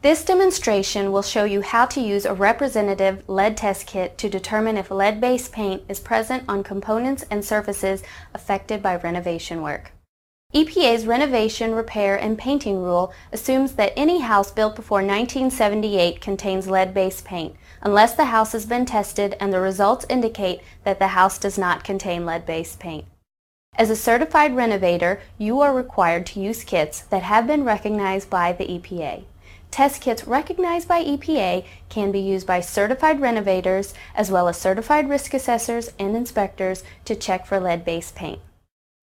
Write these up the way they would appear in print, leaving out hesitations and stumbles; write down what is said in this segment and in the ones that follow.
This demonstration will show you how to use a representative lead test kit to determine if lead-based paint is present on components and surfaces affected by renovation work. EPA's Renovation, Repair, and Painting Rule assumes that any house built before 1978 contains lead-based paint, unless the house has been tested and the results indicate that the house does not contain lead-based paint. As a certified renovator, you are required to use kits that have been recognized by the EPA. Test kits recognized by EPA can be used by certified renovators as well as certified risk assessors and inspectors to check for lead-based paint.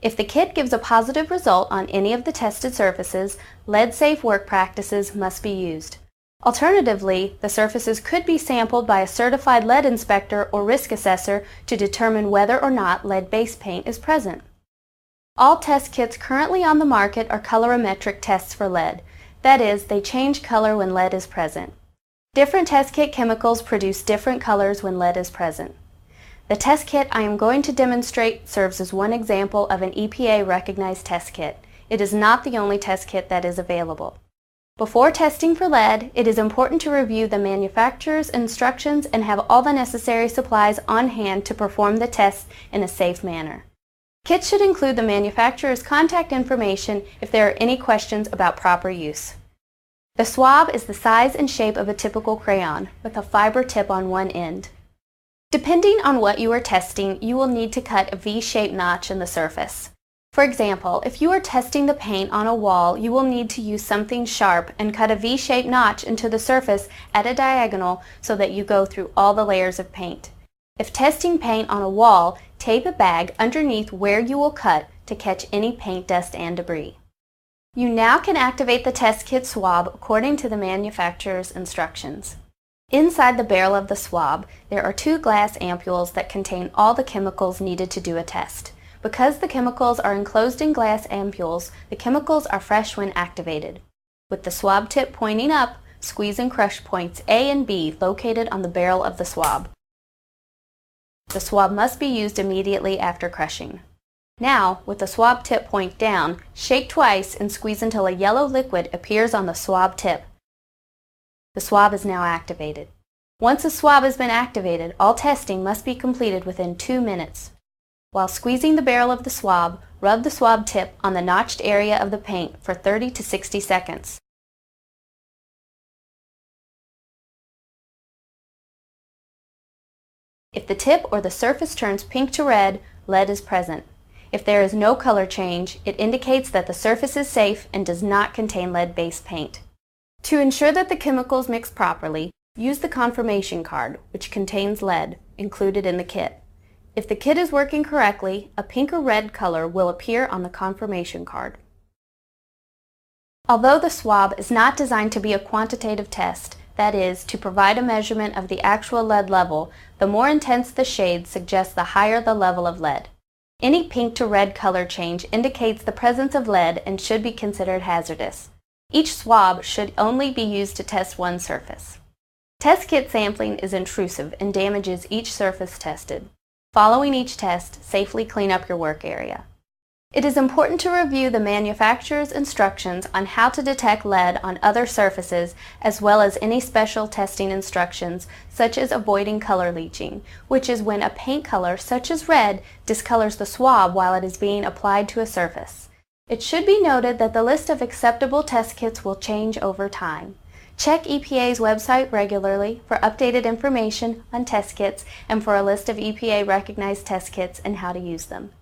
If the kit gives a positive result on any of the tested surfaces, lead-safe work practices must be used. Alternatively, the surfaces could be sampled by a certified lead inspector or risk assessor to determine whether or not lead-based paint is present. All test kits currently on the market are colorimetric tests for lead. That is, they change color when lead is present. Different test kit chemicals produce different colors when lead is present. The test kit I am going to demonstrate serves as one example of an EPA-recognized test kit. It is not the only test kit that is available. Before testing for lead, it is important to review the manufacturer's instructions and have all the necessary supplies on hand to perform the test in a safe manner. Kits should include the manufacturer's contact information if there are any questions about proper use. The swab is the size and shape of a typical crayon, with a fiber tip on one end. Depending on what you are testing, you will need to cut a V-shaped notch in the surface. For example, if you are testing the paint on a wall, you will need to use something sharp and cut a V-shaped notch into the surface at a diagonal so that you go through all the layers of paint. If testing paint on a wall, tape a bag underneath where you will cut to catch any paint dust and debris. You now can activate the test kit swab according to the manufacturer's instructions. Inside the barrel of the swab, there are two glass ampules that contain all the chemicals needed to do a test. Because the chemicals are enclosed in glass ampules, the chemicals are fresh when activated. With the swab tip pointing up, squeeze and crush points A and B located on the barrel of the swab. The swab must be used immediately after crushing. Now, with the swab tip point down, shake twice and squeeze until a yellow liquid appears on the swab tip. The swab is now activated. Once the swab has been activated, all testing must be completed within 2 minutes. While squeezing the barrel of the swab, rub the swab tip on the notched area of the paint for 30 to 60 seconds. If the tip or the surface turns pink to red, lead is present. If there is no color change, it indicates that the surface is safe and does not contain lead-based paint. To ensure that the chemicals mix properly, use the confirmation card, which contains lead, included in the kit. If the kit is working correctly, a pink or red color will appear on the confirmation card. Although the swab is not designed to be a quantitative test, that is, to provide a measurement of the actual lead level, the more intense the shade suggests the higher the level of lead. Any pink to red color change indicates the presence of lead and should be considered hazardous. Each swab should only be used to test one surface. Test kit sampling is intrusive and damages each surface tested. Following each test, safely clean up your work area. It is important to review the manufacturer's instructions on how to detect lead on other surfaces, as well as any special testing instructions, such as avoiding color leaching, which is when a paint color, such as red, discolors the swab while it is being applied to a surface. It should be noted that the list of acceptable test kits will change over time. Check EPA's website regularly for updated information on test kits and for a list of EPA-recognized test kits and how to use them.